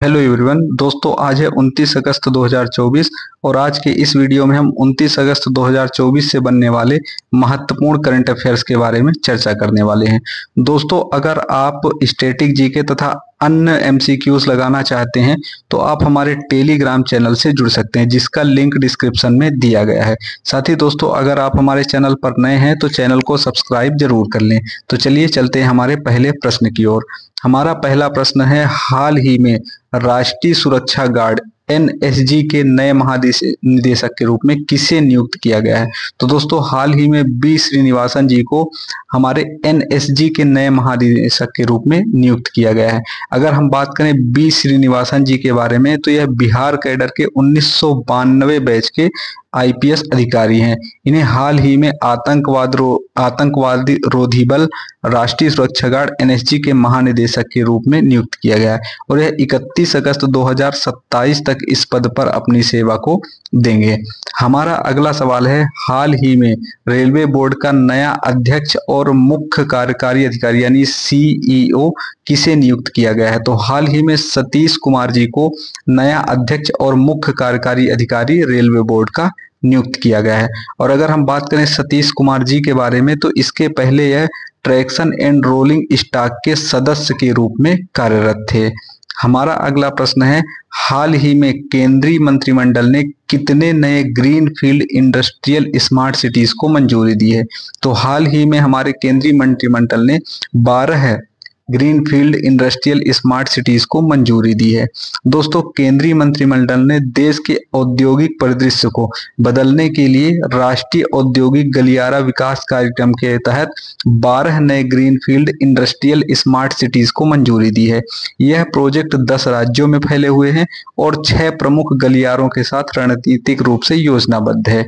Hello everyone दोस्तों, आज है 29 अगस्त 2024 और आज के इस वीडियो में हम 29 अगस्त 2024 से बनने वाले महत्वपूर्ण करंट अफेयर्स के बारे में चर्चा करने वाले हैं। दोस्तों, अगर आप स्टैटिक जीके तथा अन्य एमसीक्यूज लगाना चाहते हैं तो आप हमारे टेलीग्राम चैनल से जुड़ सकते हैं, जिसका लिंक डिस्क्रिप्शन में दिया गया है। साथ ही दोस्तों, अगर आप हमारे चैनल पर नए हैं तो चैनल को सब्सक्राइब जरूर कर लें। तो चलिए चलते हैं हमारे पहले प्रश्न की ओर। हमारा पहला प्रश्न है, हाल ही में राष्ट्रीय सुरक्षा गार्ड एनएसजी के नए महानिदेशक के रूप में किसे नियुक्त किया गया है? तो दोस्तों, हाल ही में बी श्रीनिवासन जी को हमारे एनएसजी के नए महानिदेशक के रूप में नियुक्त किया गया है। अगर हम बात करें बी श्रीनिवासन जी के बारे में तो यह बिहार कैडर के 1992 बैच के आईपीएस अधिकारी हैं। इन्हें हाल ही में आतंकवादी रोधी बल राष्ट्रीय सुरक्षा गार्ड एनएसजी के महानिदेशक के रूप में नियुक्त किया गया है और यह 31 अगस्त 2027 तक इस पद पर अपनी सेवा को देंगे। हमारा अगला सवाल है, हाल ही में रेलवे बोर्ड का नया अध्यक्ष और मुख्य कार्यकारी अधिकारी यानी सीईओ किसे नियुक्त किया गया है? तो हाल ही में सतीश कुमार जी को नया अध्यक्ष और मुख्य कार्यकारी अधिकारी रेलवे बोर्ड का नियुक्त किया गया है। और अगर हम बात करें सतीश कुमार जी के बारे में तो इसके पहले यह ट्रैक्शन एंड रोलिंग स्टॉक के सदस्य के रूप में कार्यरत थे। हमारा अगला प्रश्न है, हाल ही में केंद्रीय मंत्रिमंडल ने कितने नए green field industrial smart cities को मंजूरी दी है? तो हाल ही में हमारे केंद्रीय मंत्रिमंडल ने 12 green field industrial smart cities को मंजूरी दी है। दोस्तों, केंद्रीय मंत्रिमंडल ने देश के औद्योगिक परिदृश्य को बदलने के लिए राष्ट्रीय औद्योगिक गलियारा विकास कार्यक्रम के तहत 12 नए green field industrial smart cities को मंजूरी दी है। यह प्रोजेक्ट 10 राज्यों में फैले हुए हैं और 6 प्रमुख गलियारों के साथ रणनीतिक रूप से योजनाबद्ध है।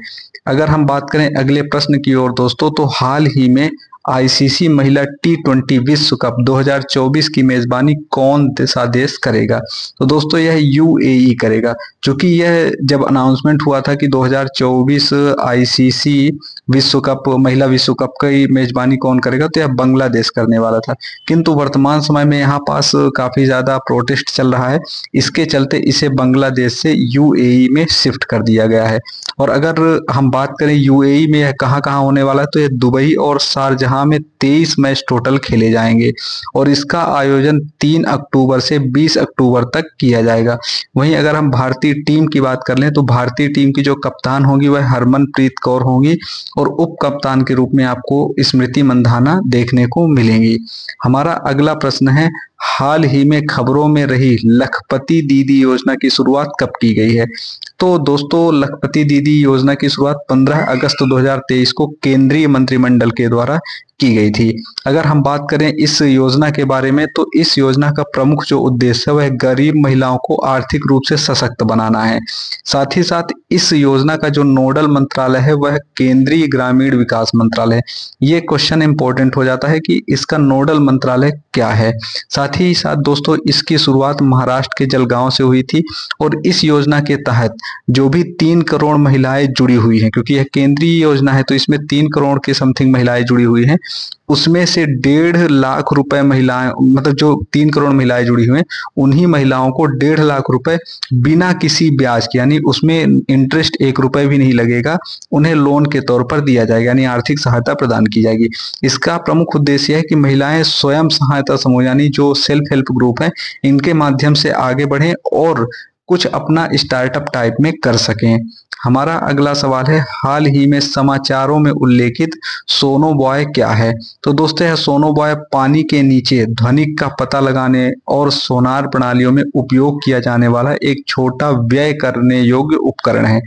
अगर हम बात करें अगले प्रश्न की ओर दोस्तों, तो हाल ही में आईसीसी महिला टी20 विश्व कप 2024 की मेजबानी कौन सा देश करेगा? तो दोस्तों, यह यूएई करेगा। क्योंकि यह जब अनाउंसमेंट हुआ था कि 2024 आईसीसी विश्व कप महिला विश्व कप की मेजबानी कौन करेगा, तो यह बांग्लादेश करने वाला था। किंतु वर्तमान समय में यहाँ पास काफी ज्यादा प्रोटेस्ट चल रहा है, इसके चलते इसे बांग्लादेश से यूएई में शिफ्ट कर दिया गया है। और अगर हम बात करें यूएई में यह कहाँ कहाँ होने वाला है, तो यह दुबई और शारजहां में 23 मैच टोटल खेले जाएंगे और इसका आयोजन 3 अक्टूबर से 20 अक्टूबर तक किया जाएगा। वहीं अगर हम भारतीय टीम की बात कर लें तो भारतीय टीम की जो कप्तान होगी वह हरमनप्रीत कौर होंगी और उप कप्तान के रूप में आपको स्मृति मंधाना देखने को मिलेंगी। हमारा अगला प्रश्न है, हाल ही में खबरों में रही लखपति दीदी योजना की शुरुआत कब की गई है? तो दोस्तों, लखपति दीदी योजना की शुरुआत 15 अगस्त 2023 को केंद्रीय मंत्रिमंडल के द्वारा की गई थी। अगर हम बात करें इस योजना के बारे में तो इस योजना का प्रमुख जो उद्देश्य है वह गरीब महिलाओं को आर्थिक रूप से सशक्त बनाना है। साथ ही साथ इस योजना का जो नोडल मंत्रालय है वह केंद्रीय ग्रामीण विकास मंत्रालय है। ये क्वेश्चन इंपॉर्टेंट हो जाता है कि इसका नोडल मंत्रालय क्या है। साथ ही साथ दोस्तों, इसकी शुरुआत महाराष्ट्र के जलगांव से हुई थी और इस योजना के तहत जो भी 3 करोड़ महिलाएं जुड़ी हुई हैं, क्योंकि यह केंद्रीय योजना है तो इसमें 3 करोड़ के समथिंग महिलाएं जुड़ी हुई हैं, उसमें से 1.5 लाख रुपए महिलाएं, मतलब जो 3 करोड़ महिलाएं जुड़ी हुई हैं उन्हीं महिलाओं को 1.5 लाख रुपए बिना किसी ब्याज के, यानी उसमें इंटरेस्ट 1 रुपए भी नहीं लगेगा, उन्हें लोन के तौर पर दिया जाएगा, यानी आर्थिक सहायता प्रदान की जाएगी। इसका प्रमुख उद्देश्य है कि महिलाएं स्वयं सहायता समूह यानी जो सेल्फ हेल्प ग्रुप है इनके माध्यम से आगे बढ़ें और कुछ अपना स्टार्टअप टाइप में कर सकें। हमारा अगला सवाल है, हाल ही में समाचारों में उल्लेखित सोनोबॉय क्या है? तो दोस्तों, यह सोनोबॉय पानी के नीचे ध्वनिक का पता लगाने और सोनार प्रणालियों में उपयोग किया जाने वाला एक छोटा व्यय करने योग्य उपकरण है।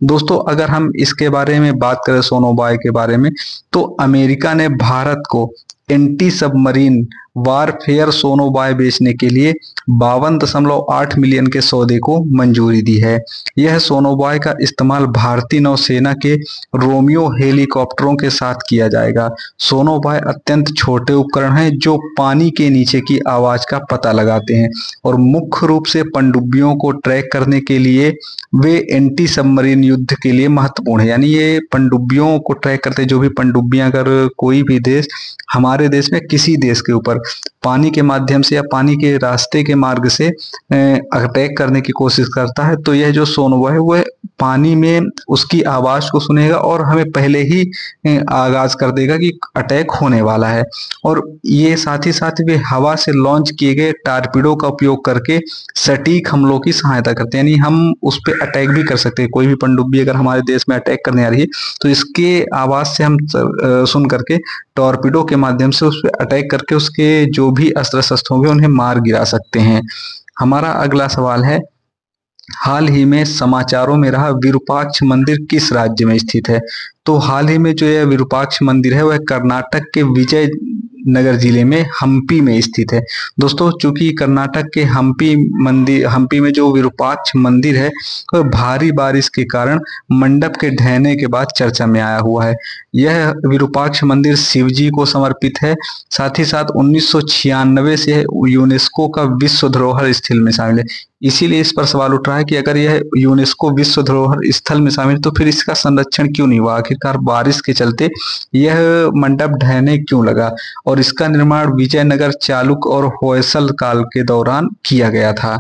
दोस्तों, अगर हम इसके बारे में बात करें सोनोबॉय के बारे में तो अमेरिका ने भारत को एंटी सबमरीन वारफेयर सोनोबॉय बेचने के लिए 52.8 मिलियन के सौदे को मंजूरी दी है। यह सोनोबॉय का इस्तेमाल भारतीय नौसेना के रोमियो हेलीकॉप्टरों के साथ किया जाएगा। सोनोबॉय अत्यंत छोटे उपकरण हैं जो पानी के नीचे की आवाज का पता लगाते हैं और मुख्य रूप से पनडुब्बियों को ट्रैक करने के लिए वे एंटी सबमरीन युद्ध के लिए महत्वपूर्ण है। यानी ये पनडुब्बियों को ट्रैक करते, जो भी पनडुब्बियां अगर कोई भी देश हमारे हमारे देश में किसी देश के ऊपर पानी के माध्यम से या पानी के रास्ते के मार्ग से अटैक करने की कोशिश करता है, तो यह जो सोनोवा है वह पानी में उसकी आवाज को सुनेगा और हमें पहले ही आगाज कर देगा कि अटैक होने वाला है। और ये साथ ही साथ वे हवा से लॉन्च किए गए टारपीडो का उपयोग करके सटीक हमलों की सहायता करते हैं, यानी हम उस पर अटैक भी कर सकते हैं। कोई भी पनडुब्बी अगर हमारे देश में अटैक करने आ रही है तो इसके आवाज से हम सुन करके टॉर्पीडो के माध्यम से उस पर अटैक करके उसके जो भी अस्त्र शस्त्र होंगे उन्हें मार गिरा सकते हैं। हमारा अगला सवाल है, हाल ही में समाचारों में रहा विरूपाक्ष मंदिर किस राज्य में स्थित है? तो हाल ही में जो यह विरूपाक्ष मंदिर है वह कर्नाटक के विजय नगर जिले में हम्पी में स्थित है। दोस्तों, चूंकि कर्नाटक के हम्पी में जो विरूपाक्ष मंदिर है वह भारी बारिश के कारण मंडप के ढहने के बाद चर्चा में आया हुआ है। यह विरूपाक्ष मंदिर शिव जी को समर्पित है। साथ ही साथ 1996 से यूनेस्को का विश्व धरोहर स्थल में शामिल है। इसीलिए इस पर सवाल उठ रहा है कि अगर यह यूनेस्को विश्व धरोहर स्थल में शामिल तो फिर इसका संरक्षण क्यों नहीं हुआ? आखिरकार बारिश के चलते यह मंडप ढहने क्यों लगा? और इसका निर्माण विजयनगर, चालुक्य और होयसल काल के दौरान किया गया था।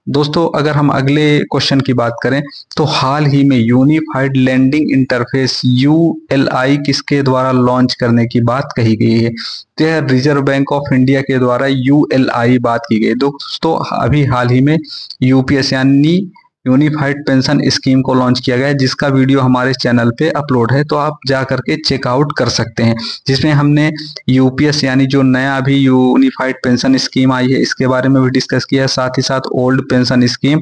दोस्तों, अगर हम अगले क्वेश्चन की बात करें तो हाल ही में यूनिफाइड लैंडिंग इंटरफेस ULI किसके द्वारा लॉन्च करने की बात कही गई है? तो यह रिजर्व बैंक ऑफ इंडिया के द्वारा ULI बात की गई। दोस्तों, अभी हाल ही में UPS यानी यूनिफाइड पेंशन स्कीम को लॉन्च किया गया है, जिसका वीडियो हमारे चैनल पे अपलोड है, तो आप जा करके चेकआउट कर सकते हैं। जिसमें हमने UPS यानी जो नया अभी यूनिफाइड पेंशन स्कीम आई है इसके बारे में भी डिस्कस किया है, साथ ही साथ ओल्ड पेंशन स्कीम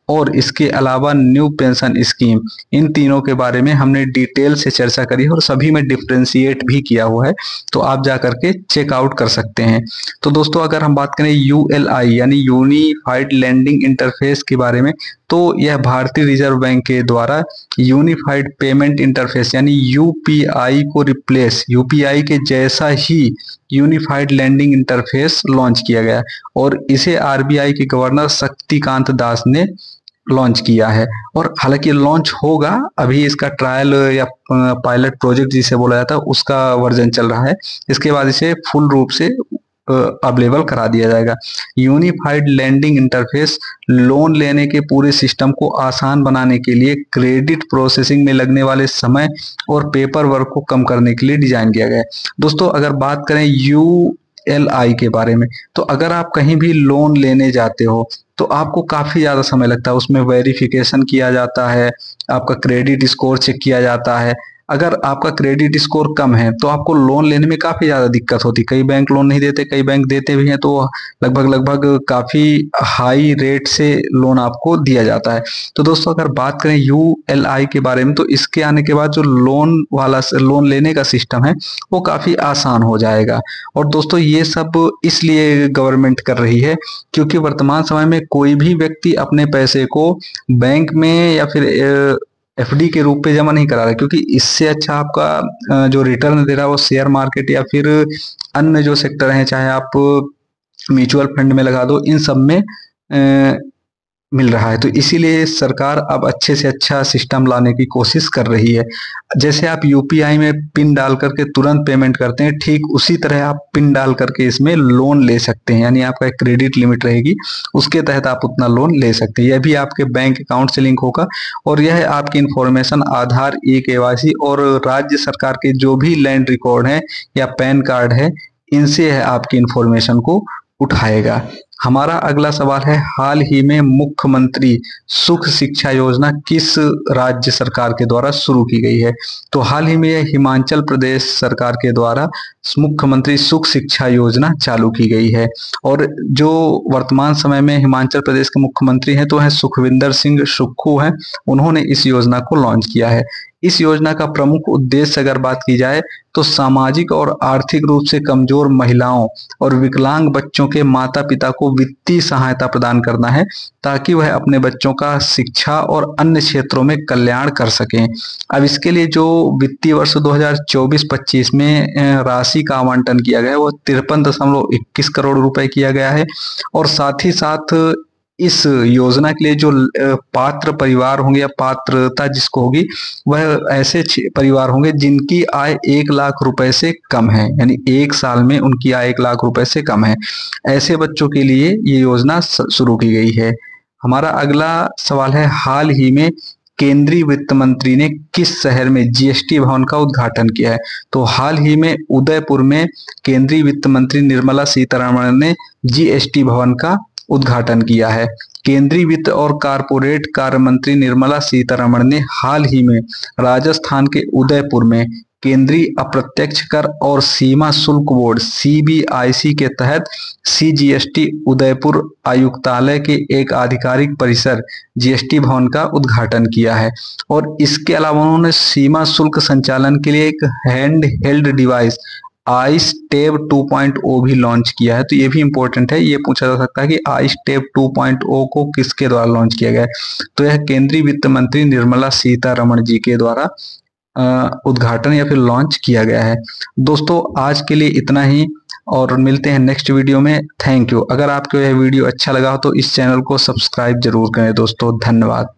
और इसके अलावा न्यू पेंशन स्कीम, इन तीनों के बारे में हमने डिटेल से चर्चा करी है और सभी में डिफ्रेंशिएट भी किया हुआ है, तो आप जा करके चेकआउट कर सकते हैं। तो दोस्तों, अगर हम बात करें ULI यानी यूनिफाइड लैंडिंग इंटरफेस के बारे में, तो यह भारतीय रिजर्व बैंक के द्वारा यूनिफाइड पेमेंट इंटरफेस यानी UPI को रिप्लेस, UPI के जैसा ही यूनिफाइड लैंडिंग इंटरफेस लॉन्च किया गया और इसे RBI के गवर्नर शक्तिकांत दास ने लॉन्च किया है। और हालांकि लॉन्च होगा, अभी इसका ट्रायल या पायलट प्रोजेक्ट जिसे बोला जाता है उसका वर्जन चल रहा है। इसके बाद इसे फुल रूप से अवेलेबल करा दिया जाएगा। यूनिफाइड लैंडिंग इंटरफेस लोन लेने के पूरे सिस्टम को आसान बनाने के लिए क्रेडिट प्रोसेसिंग में लगने वाले समय और पेपर वर्क को कम करने के लिए डिजाइन किया गया है। दोस्तों, अगर बात करें ULI के बारे में, तो अगर आप कहीं भी लोन लेने जाते हो तो आपको काफी ज्यादा समय लगता है। उसमें वेरिफिकेशन किया जाता है, आपका क्रेडिट स्कोर चेक किया जाता है। अगर आपका क्रेडिट स्कोर कम है तो आपको लोन लेने में काफी ज्यादा दिक्कत होती है। कई बैंक लोन नहीं देते, कई बैंक देते भी हैं, तो लगभग काफी हाई रेट से लोन आपको दिया जाता है। तो दोस्तों, अगर बात करें ULI के बारे में, तो इसके आने के बाद जो लोन लेने का सिस्टम है वो काफी आसान हो जाएगा। और दोस्तों, ये सब इसलिए गवर्नमेंट कर रही है क्योंकि वर्तमान समय में कोई भी व्यक्ति अपने पैसे को बैंक में या फिर FD के रूप पे जमा नहीं करा रहा है, क्योंकि इससे अच्छा आपका जो रिटर्न दे रहा है वो शेयर मार्केट या फिर अन्य जो सेक्टर हैं, चाहे आप म्यूचुअल फंड में लगा दो, इन सब में मिल रहा है। तो इसीलिए सरकार अब अच्छे से अच्छा सिस्टम लाने की कोशिश कर रही है। जैसे आप UPI में पिन डाल करके तुरंत पेमेंट करते हैं, ठीक उसी तरह आप पिन डाल करके इसमें लोन ले सकते हैं, यानी आपका एक क्रेडिट लिमिट रहेगी, उसके तहत आप उतना लोन ले सकते हैं। यह भी आपके बैंक अकाउंट से लिंक होगा और यह आपकी इंफॉर्मेशन आधार, eKYC और राज्य सरकार के जो भी लैंड रिकॉर्ड है या पैन कार्ड है, इनसे आपकी इंफॉर्मेशन को उठाएगा। हमारा अगला सवाल है, हाल ही में मुख्यमंत्री सुख शिक्षा योजना किस राज्य सरकार के द्वारा शुरू की गई है? तो हाल ही में यह हिमाचल प्रदेश सरकार के द्वारा मुख्यमंत्री सुख शिक्षा योजना चालू की गई है। और जो वर्तमान समय में हिमाचल प्रदेश के मुख्यमंत्री हैं तो है सुखविंदर सिंह सुक्खू हैं, उन्होंने इस योजना को लॉन्च किया है। इस योजना का प्रमुख उद्देश्य अगर बात की जाए तो सामाजिक और आर्थिक रूप से कमजोर महिलाओं और विकलांग बच्चों के माता पिता को वित्तीय सहायता प्रदान करना है, ताकि वह अपने बच्चों का शिक्षा और अन्य क्षेत्रों में कल्याण कर सकें। अब इसके लिए जो वित्तीय वर्ष 2024-25 में राशि का आवंटन किया गया है वो 53.21 करोड़ रुपए किया गया है। और साथ ही साथ इस योजना के लिए जो पात्र परिवार होंगे या पात्रता जिसको होगी, वह ऐसे परिवार होंगे जिनकी आय 1 लाख रुपए से कम है, यानी 1 साल में उनकी आय 1 लाख रुपए से कम है। ऐसे बच्चों के लिए ये योजना शुरू की गई है। हमारा अगला सवाल है, हाल ही में केंद्रीय वित्त मंत्री ने किस शहर में जीएसटी भवन का उद्घाटन किया है? तो हाल ही में उदयपुर में केंद्रीय वित्त मंत्री निर्मला सीतारमण ने जीएसटी भवन का उद्घाटन किया है। केंद्रीय वित्त और कारपोरेट कार्य मंत्री निर्मला सीतारमण ने हाल ही में राजस्थान के उदयपुर में केंद्रीय अप्रत्यक्ष कर और सीमा शुल्क बोर्ड सीबीआईसी के तहत सीजीएसटी उदयपुर आयुक्तालय के एक आधिकारिक परिसर जीएसटी भवन का उद्घाटन किया है। और इसके अलावा उन्होंने सीमा शुल्क संचालन के लिए एक hand held device ice tab 2.0 भी लॉन्च किया है। तो ये भी इंपॉर्टेंट है, ये पूछा जा सकता है कि आइस टैब 2.0 को किसके द्वारा लॉन्च किया गया है? तो यह केंद्रीय वित्त मंत्री निर्मला सीतारमण जी के द्वारा उद्घाटन या फिर लॉन्च किया गया है। दोस्तों आज के लिए इतना ही, और मिलते हैं नेक्स्ट वीडियो में। Thank you. अगर आपको यह वीडियो अच्छा लगा हो तो इस चैनल को सब्सक्राइब जरूर करें दोस्तों। धन्यवाद।